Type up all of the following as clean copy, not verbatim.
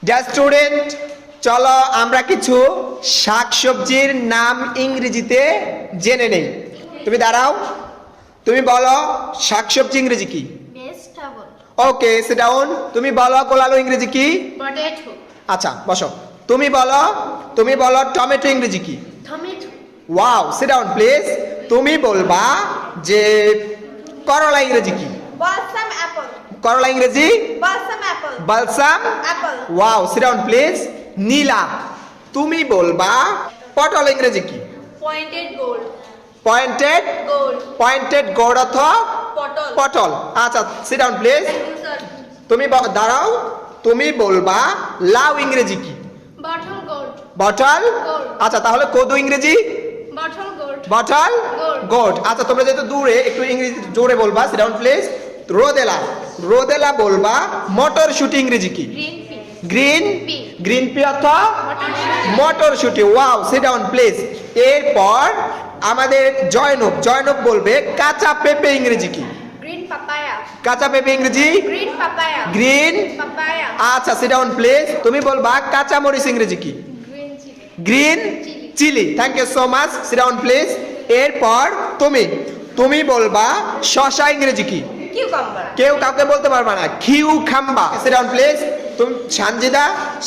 Dear student, চলো আমরা কিছু শাকসবজির নাম ইংরেজিতে জেনে নেই। তুমি দাঁড়াও, তুমি বলো শাকসবজি ইংরেজি কি? ভেজিটেবল। ওকে, সিট ডাউন। তুমি বলো কলালো ইংরেজি কি? পটেটো। আচ্ছা বসো। তুমি বলো টমেটো ইংরেজি কি? Tomato. Wow, sit down please. তুমি বলবা যে করলা ইংরেজি কি? Balsam apple. করলা ইংরেজি balsam apple. Balsam apple. Wow, sit down please. Nila, তুমি বলবা পটল ইংরেজি কি? Pointed gourd. Pointed gourd. Pointed gourd অথবা পটল। পটল। আচ্ছা, সিট ডাউন প্লিজ। তুমি দাঁড়াও, তুমি বলবা লাউ ইংরেজি কি? Bottle gold. বটল। Gourd. আচ্ছা, তাহলে কদু ইংরেজি? Bottle gold. Bottle Gourd. Gourd. আচ্ছা, তোমরা যেহেতু দূরে একটু ইংরেজি জোরে বলবা। Seat down please. রোদেলা বলবা মটরশুঁটি ইংরেজি কি? Green pea. Green Pea. Green pea অথবা মটরশুঁটি। মটরশুঁটি। Wow, sit down please. এরপর আমাদের জয়নব বলবে কাঁচা পেঁপে ইংরেজি কি? Green papaya. কাঁচা পেঁপে ইংরেজি গ্রিন পাপায়া। গ্রিন। পাপায়া। আচ্ছা, সিট ডাউন প্লিজ। তুমি বলবা কাঁচা মরিচ ইংরেজি কি? Green chilli. Green chilli. Thank you so much. Sit down please. এরপর তুমি বলবা শসা ইংরেজি কি? কিউকাম্বার। কেউ কাউকে বলতে পারবা না। কিউকাম্বা। Sit down please. তুমি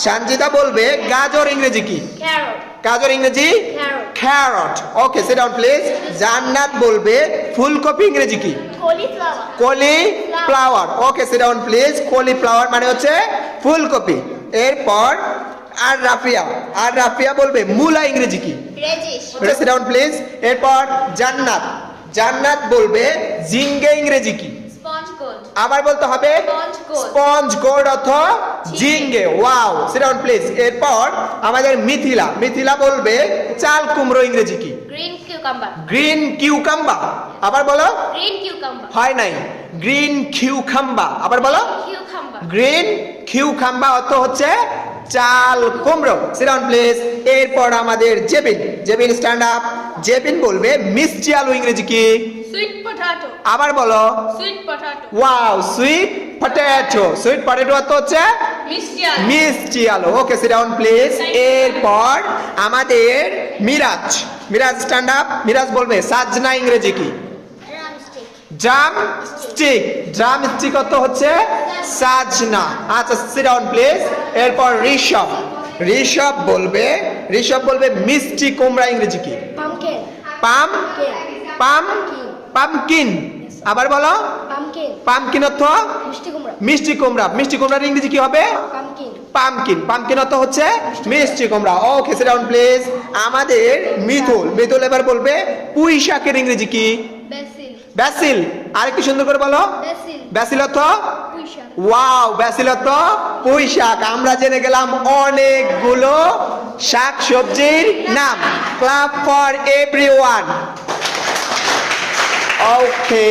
সানজিদা বলবে গাজর ইংরেজি কি? ক্যারট। গাজর ইংরেজি Carrot. Carrot. Okay, seat down please. জান্নাত বলবে ফুলকপি ইংরেজি কি? Cauliflower. Cauliflower. Okay, seat down please. Cauliflower মানে হচ্ছে ফুলকপি। এরপর আর রাফিয়া বলবে মূলা ইংরেজি কি? রেজিশ। Sit down please. এরপর জান্নাত বলবে জিঙ্গে ইংরেজি কি? Sponge gourd. আবার বলতে হবে Sponge gourd. স্পঞ্জ গোর্ড অথবা জিঙ্গে। Wow, sit down please. এরপর আমাদের মিথিলা বলবে চাল কুমড়ো ইংরেজি কি? Green cucumber. Green cucumber. আবার বলো। Green cucumber. হয় নাই। Green cucumber. আবার বলো। কিউকাম্বার। গ্রিন কিউকাম্বা অর্থ হচ্ছে চাল কুমড়ো। Sit down please. এরপর আমাদের জেবিন স্ট্যান্ড আপ। জেবিন বলবে মিষ্টি আলু ইংরেজি কি? Sweet potato. আবার বলো। Sweet potato. Wow, sweet potato. Sweet potato অর্থ হচ্ছে মিষ্টি আলু। মিষ্টি আলু। ওকে, সিট ডাউন প্লিজ। এরপর আমাদের মিরাজ স্ট্যান্ড আপ। মিরাজ বলবে সাজনা ইংরেজি কি? ড্রামস্টিক অর্থ হচ্ছে সাজনা। আচ্ছা, সিট ডাউন প্লিজ। এরপর ঋষভ বলবে মিষ্টি কুমড়া ইংরেজি কি? পামকিন। পামকিন। আবার বলো। পামকিন। পামকিন অর্থ মিষ্টি কুমড়া। মিষ্টি কুমড়ার ইংরেজি কি হবে? পামকিন। পামকিন অর্থ হচ্ছে মিষ্টি কুমড়া। ওকে, সিট ডাউন প্লিজ। আমাদের মিথুল এবার বলবে পুঁই শাকের ইংরেজি কি? ব্যাসিল। আরেকটু সুন্দর করে বলো। ব্যাসিল অর্থ ওয়াও, ব্যাসিল অর্থ পুঁই শাক। আমরা জেনে গেলাম অনেকগুলো শাক সবজির নাম। Clap for everyone. ওকে।